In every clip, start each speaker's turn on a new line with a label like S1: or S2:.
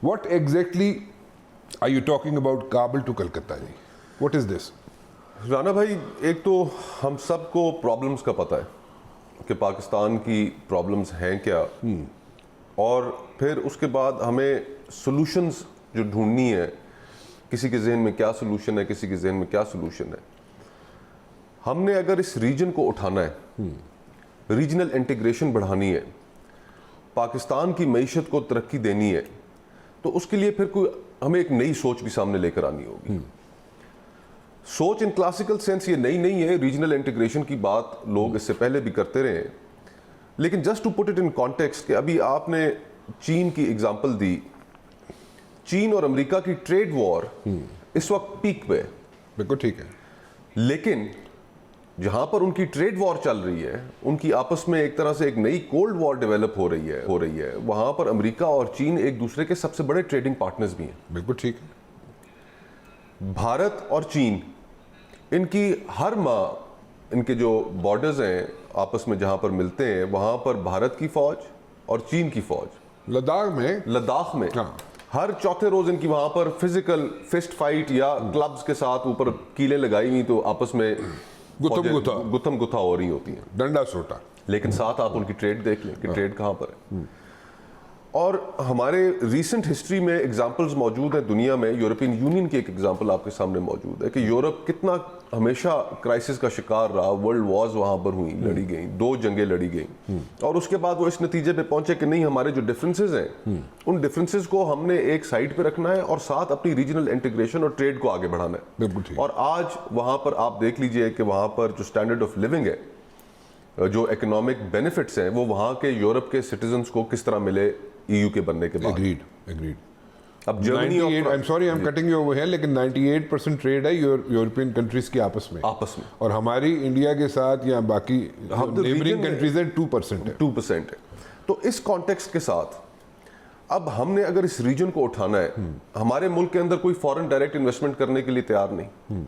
S1: What exactly are you talking about Kabul to Calcutta ji? What is this?
S2: Rana بھائی ایک تو ہم سب کو پرابلمس کا پتہ ہے کہ پاکستان کی پرابلمس ہیں کیا, اور پھر اس کے بعد ہمیں سلوشنز جو ڈھونڈنی ہے, کسی کے ذہن میں کیا سلوشن ہے, کسی کے ذہن میں کیا سلوشن ہے. ہم نے اگر اس ریجن کو اٹھانا ہے, ریجنل انٹیگریشن بڑھانی ہے, پاکستان کی معیشت کو ترقی دینی ہے, تو اس کے لیے پھر ہمیں ایک نئی سوچ بھی سامنے لے کر آنی ہوگی. سوچ ان کلاسیکل سینس یہ نئی نہیں ہے, ریجنل انٹیگریشن کی بات لوگ اس سے پہلے بھی کرتے رہے ہیں, لیکن just to put it in context کہ ابھی آپ نے چین کی اگزامپل دی. چین اور امریکہ کی ٹریڈ وار اس وقت پیک پہ ہے,
S1: بالکل ٹھیک ہے,
S2: لیکن جہاں پر ان کی ٹریڈ وار چل رہی ہے, ان کی آپس میں ایک طرح سے ایک نئی کولڈ وار ڈیولپ ہو رہی ہے, وہاں پر امریکہ اور چین ایک دوسرے کے سب سے بڑے ٹریڈنگ پارٹنرز بھی ہیں.
S1: بالکل ٹھیک ہے.
S2: بھارت اور چین, ان کی ہر ماہ ان کے جو بارڈرز ہیں آپس میں جہاں پر ملتے ہیں, وہاں پر بھارت کی فوج اور چین کی فوج لداخ میں ہر چوتھے روز ان کی وہاں پر فزیکل فسٹ فائٹ یا کلبز کے ساتھ اوپر کیلیں لگائی ہوئی, تو آپس میں گتھم گتھا ہو رہی ہوتی ہیں,
S1: ڈنڈا سوٹا.
S2: لیکن ساتھ آپ ان کی ٹریڈ دیکھ لیں کہ ٹریڈ کہاں پر ہے. اور ہمارے ریسنٹ ہسٹری میں اگزامپلز موجود ہیں دنیا میں. یورپین یونین کی ایک اگزامپل آپ کے سامنے موجود ہے کہ یورپ کتنا ہمیشہ کرائسس کا شکار رہا. ورلڈ وارز وہاں پر ہوئی, لڑی گئیں, 2 جنگیں لڑی گئیں, اور اس کے بعد وہ اس نتیجے پہ پہنچے کہ نہیں, ہمارے جو ڈفرینسز ہیں ان ڈفرینسز کو ہم نے ایک سائڈ پہ رکھنا ہے اور ساتھ اپنی ریجنل انٹیگریشن اور ٹریڈ کو آگے بڑھانا ہے. اور آج وہاں پر آپ دیکھ لیجئے کہ وہاں پر جو اسٹینڈرڈ آف لیونگ ہے, جو اکنامک بینیفٹس ہیں, وہ وہاں کے یورپ کے سٹیزنز کو کس طرح ملے EU کے بننے کے بعد.
S1: Agreed.
S2: اب Germany,
S1: I'm sorry I'm cutting you over here, لیکن 98% ٹریڈ ہے یورپین کنٹریز کی آپس میں, اور ہماری انڈیا کے ساتھ یا باقی نیبرنگ کنٹریز ہیں 2%
S2: ہے. تو اس کانٹیکسٹ کے ساتھ اب ہم نے اگر اس ریجن کو اٹھانا ہے, ہمارے ملک کے اندر کوئی فورن ڈائریکٹ انویسٹمنٹ کرنے کے لیے تیار نہیں.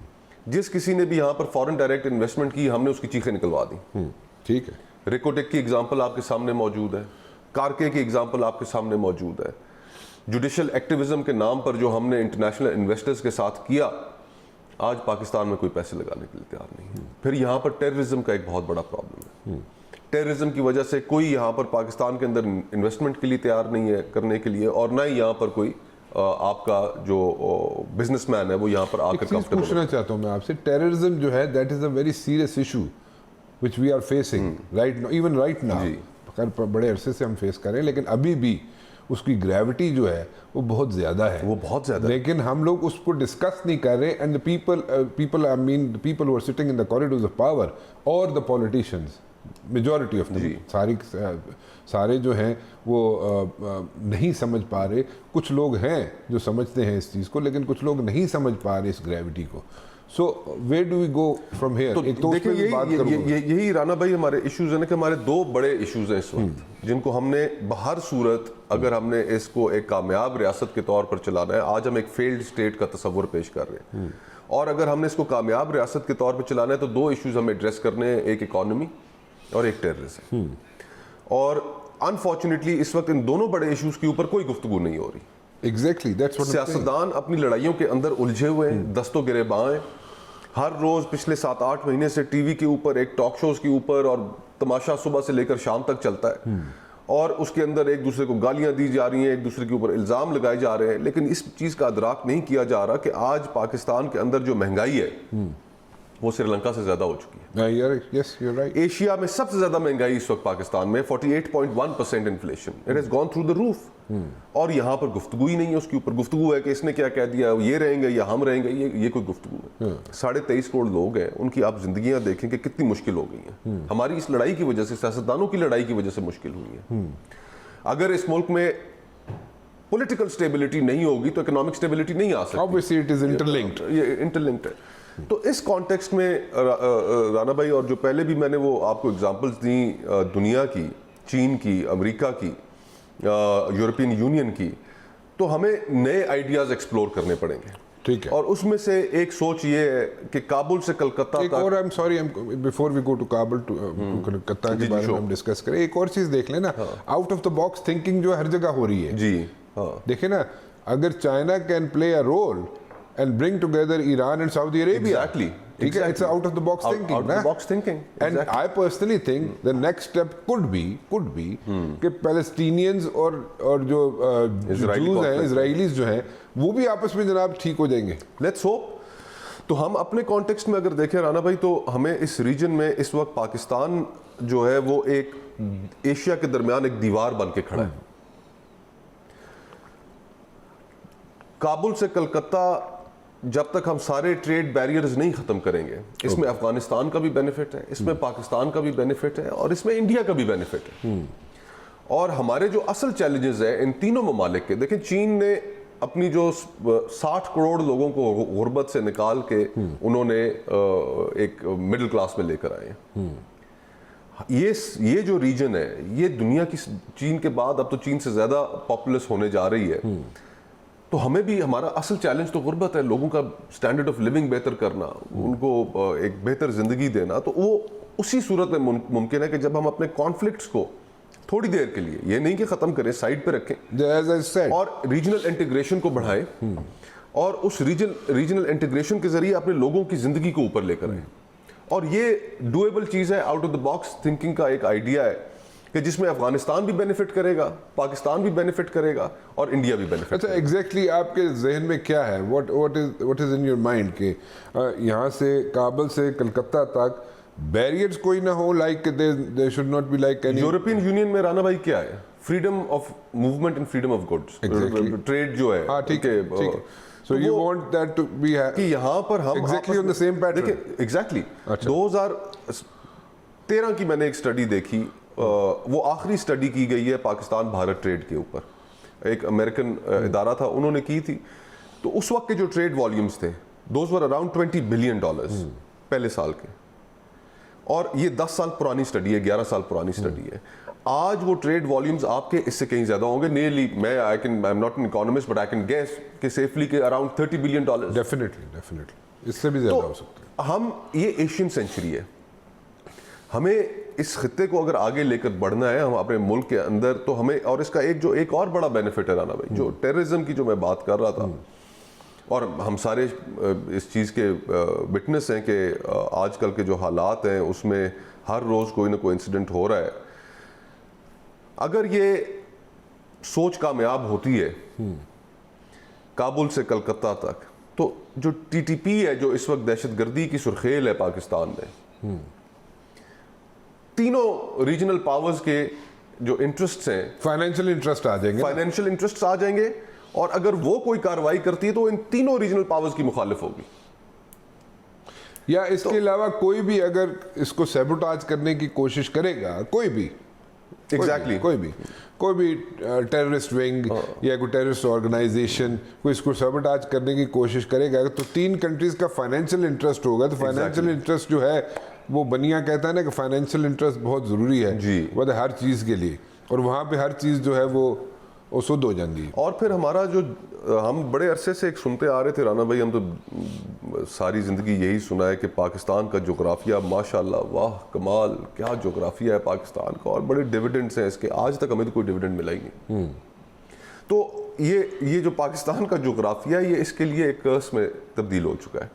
S2: جس کسی نے بھی یہاں پر فورن ڈائریکٹ انویسٹمنٹ کی, ہم نے اس کی چیخیں نکلوا دی.
S1: ٹھیک ہے.
S2: ریکوٹیک کی اگزامپل آپ کے سامنے موجود ہے, کارکے کی اگزامپل آپ کے سامنے موجود ہے. جوڈیشل ایکٹیویزم کے نام پر جو ہم نے انٹرنیشنل انویسٹرز کے ساتھ کیا, آج پاکستان میں کوئی پیسے لگانے کے لیے تیار نہیں. پھر یہاں پر ٹیررزم کا ایک بہت بڑا پرابلم ہے. ٹیررزم کی وجہ سے کوئی یہاں پر پاکستان کے اندر انویسٹمنٹ کے لیے تیار نہیں ہے کرنے کے لیے, اور نہ ہی یہاں پر کوئی آپ کا جو بزنس مین ہے وہ یہاں پر آ کر کمفرٹیبل.
S1: پوچھنا چاہتا ہوں میں آپ سے, ٹیررزم جو ہے that is a very serious issue which we are facing right now, even right now. بڑے عرصے سے ہم فیس کریں, لیکن ابھی بھی اس کی گریوٹی جو ہے وہ بہت زیادہ ہے, لیکن ہم لوگ اس کو ڈسکس نہیں کر رہے. And people I mean the people who are sitting in the corridors of power or the politicians, majority of them, سارے جو ہیں وہ نہیں سمجھ پا رہے. کچھ لوگ ہیں جو سمجھتے ہیں اس چیز کو, لیکن کچھ لوگ نہیں سمجھ پا رہے اس گریوٹی کو. So where do we go from here?
S2: یہی رانا بھائی ہمارے ایشوز ہیں کہ ہمارے 2 بڑے ایشوز ہیں اس وقت, جن کو ہم نے بہر صورت اگر ہم نے اس کو ایک کامیاب ریاست کے طور پر چلانا ہے. آج ہم ایک فیلڈ اسٹیٹ کا تصور پیش کر رہے ہیں, اور اگر ہم نے اس کو کامیاب ریاست کے طور پر چلانا ہے تو 2 ایشوز ہمیں ایڈریس کرنے ہیں, ایک اکانومی اور ایک ٹیررزم. اور انفارچونیٹلی اس وقت ان دونوں بڑے ایشوز کے اوپر کوئی گفتگو نہیں ہو رہی.
S1: Exactly, that's what I'm saying.
S2: سیاستدان اپنی لڑائیوں کے اندر الجھے ہوئے ہیں, دست و گریباں ہیں. ہر روز پچھلے 7-8 مہینے سے ٹی وی کے اوپر, ایک ٹاک شوز کے اوپر, اور تماشا صبح سے لے کر شام تک چلتا ہے, اور اس کے اندر ایک دوسرے کو گالیاں دی جا رہی ہیں, ایک دوسرے کے اوپر الزام لگائے جا رہے ہیں. لیکن اس چیز کا ادراک نہیں کیا جا رہا کہ آج پاکستان کے اندر جو مہنگائی ہے وہ سری لنکا سے زیادہ ہو چکی ہے.
S1: Yes, you're right.
S2: ایشیا میں سب سے زیادہ مہنگائی اس وقت پاکستان میں, 48.1% inflation. It has gone through the roof. اور یہاں پر گفتگو ہی نہیں ہے اس کے اوپر. گفتگو ہے کہ اس نے کیا کہہ دیا, یہ رہیں گے یا ہم رہیں گے, یہ کوئی گفتگو ہے. 23.5 کروڑ لوگ ہیں, ان کی آپ زندگیاں دیکھیں کہ کتنی مشکل ہو گئی ہیں. ہماری اس لڑائی کی وجہ سے, سیاستدانوں کی لڑائی کی وجہ سے مشکل ہوئی ہے. اگر اس ملک میں پولیٹیکل سٹیبلٹی نہیں ہوگی تو اکنامک سٹیبلٹی نہیں آ سکتی.
S1: Obviously it is interlinked.
S2: یہ انٹرلنکڈ ہے. تو اس کانٹیکسٹ میں رانا بھائی, اور جو پہلے بھی میں نے وہ آپ کو اگزامپلس دیں دنیا کی, چین کی, امریکہ کی, یورپین یونین کی, تو ہمیں نئے آئیڈیاز ایکسپلور کرنے پڑیں گے.
S1: ٹھیک ہے.
S2: اور اس میں سے ایک سوچ یہ ہے کہ کابل سے کلکتہ تک,
S1: اور I'm sorry before we go to Kabul to Calcutta کے بارے میں ہم ڈسکس کریں, ایک اور چیز دیکھ لیں نا, out of the box thinking جو ہر جگہ ہو رہی ہے.
S2: جی,
S1: دیکھیں نا, اگر China can play a role and bring together Iran and Saudi Arabia, ٹھیک ہے, it's out of the box thinking. And I personally think the next step could be کہ پیلسٹینینز اور جو جوز ہیں, اسرائیلیز جو ہیں, وہ بھی آپس میں جناب ٹھیک ہو جائیں گے.
S2: Let's hope. تو ہم اپنے کانٹیکسٹ میں اگر دیکھیں رانا بھائی, تو ہمیں اس ریجن میں اس وقت پاکستان جو ہے وہ ایک ایشیا کے درمیان ایک دیوار بن کے کھڑا ہے. کابل سے کلکتہ جب تک ہم سارے ٹریڈ بیریئرز نہیں ختم کریں گے, اس میں افغانستان کا بھی بینیفٹ ہے, اس میں پاکستان کا بھی بینیفٹ ہے, اور اس میں انڈیا کا بھی بینیفٹ ہے. اور ہمارے جو اصل چیلنجز ہیں ان تینوں ممالک کے, دیکھیں چین نے اپنی جو 60 کروڑ لوگوں کو غربت سے نکال کے انہوں نے ایک مڈل کلاس میں لے کر آئے ہیں. یہ جو ریجن ہے یہ دنیا کی, چین کے بعد اب تو چین سے زیادہ پاپولس ہونے جا رہی ہے, تو ہمیں بھی ہمارا اصل چیلنج تو غربت ہے, لوگوں کا سٹینڈرڈ آف لیونگ بہتر کرنا, ان کو ایک بہتر زندگی دینا. تو وہ اسی صورت میں ممکن ہے کہ جب ہم اپنے کانفلکٹس کو تھوڑی دیر کے لیے, یہ نہیں کہ ختم کریں, سائڈ پہ رکھیں اور ریجنل انٹیگریشن کو بڑھائیں, اور اس ریجنل انٹیگریشن کے ذریعے اپنے لوگوں کی زندگی کو اوپر لے کر آئیں. اور یہ ڈویبل چیز ہے, out of the box thinking کا ایک آئیڈیا ہے کہ جس میں افغانستان بھی بینیفٹ کرے گا, پاکستان بھی بینیفٹ کرے گا, اور انڈیا بھی بینیفٹ.
S1: اچھا, ایگزیکٹلی آپ کے ذہن میں کیا ہے, what is in your mind کہ یہاں سے کابل سے کلکتہ تک بیریئرز کوئی نہ ہو, like there should not be like any.
S2: European Union میں رانا بھائی کیا ہے, freedom of movement and freedom of goods, trade جو ہے.
S1: ہاں ٹھیک ہے. So you want that to be
S2: کہ یہاں پر ہم
S1: exactly on the same pattern.
S2: دیکھیں ایگزیکٹلی 2013 کی میں نے ایک اسٹڈی دیکھی, وہ آخری اسٹڈی کی گئی ہے پاکستان بھارت ٹریڈ کے اوپر, ایک امریکن ادارہ تھا, انہوں نے کی تھی. تو اس وقت کے جو ٹریڈ والیومز تھے دوز ور اراؤنڈ $20 بلین پہلے سال کے, اور یہ 10 سال پرانی اسٹڈی ہے, 11 سال پرانی اسٹڈی ہے. آج وہ ٹریڈ والیومز آپ کے اس سے کہیں زیادہ ہوں گے. نیئرلی, میں I am not an economist but I can guess کہ سیفلی کہ اراؤنڈ $30 بلین.
S1: ڈیفینیٹلی اس سے بھی زیادہ ہو سکتا ہے.
S2: ہم, یہ ایشین سینچری ہے, ہمیں اس خطے کو اگر آگے لے کر بڑھنا ہے ہم اپنے ملک کے اندر, تو ہمیں, اور اس کا ایک اور بڑا بینیفٹ ہے رانا بھائی, جو ٹیررزم کی جو میں بات کر رہا تھا, اور ہم سارے اس چیز کے وٹنس ہیں کہ آج کل کے جو حالات ہیں اس میں ہر روز کوئی نہ کوئی انسیڈنٹ ہو رہا ہے. اگر یہ سوچ کامیاب ہوتی ہے کابل سے کلکتہ تک, تو جو TTP ہے, جو اس وقت دہشت گردی کی سرخیل ہے پاکستان میں, تینوں ریجنل پاورز کے جو انٹرسٹس ہیں,
S1: فائنینشیل انٹرسٹ
S2: آ جائیں گے, اور اگر وہ کوئی کارروائی کرتی ہے تو ان تینوں ریجنل پاورز کی مخالف ہوگی.
S1: یا اس کے علاوہ کوئی بھی اگر اس کو سیبوٹاج کرنے کی کوشش کرے گا, کوئی بھی ٹیررسٹ ونگ یا کوئی ٹیررسٹ آرگنائزیشن کوئی اس کو سیبوٹاج کرنے کی کوشش کرے گا, تو 3 کنٹریز کا فائنینشیل انٹرسٹ ہوگا. تو فائنینشیل انٹرسٹ جو ہے وہ بنیا کہتا ہے نا کہ فائنینشیل انٹرسٹ بہت ضروری ہے ہر چیز کے لیے, اور وہاں پہ ہر چیز جو ہے وہ سود ہو جاتی ہے.
S2: اور پھر ہمارا جو ہم بڑے عرصے سے ایک سنتے آ رہے تھے رانا بھائی, ہم تو ساری زندگی یہی سنا ہے کہ پاکستان کا جغرافیہ ماشاءاللہ واہ کمال, کیا جغرافیہ ہے پاکستان کا, اور بڑے ڈیویڈنڈس ہیں اس کے. آج تک ہمیں تو کوئی ڈیویڈنڈ ملا ہی نہیں. تو یہ جو پاکستان کا جغرافیہ ہے یہ اس کے لیے ایک کرس میں تبدیل ہو چکا ہے.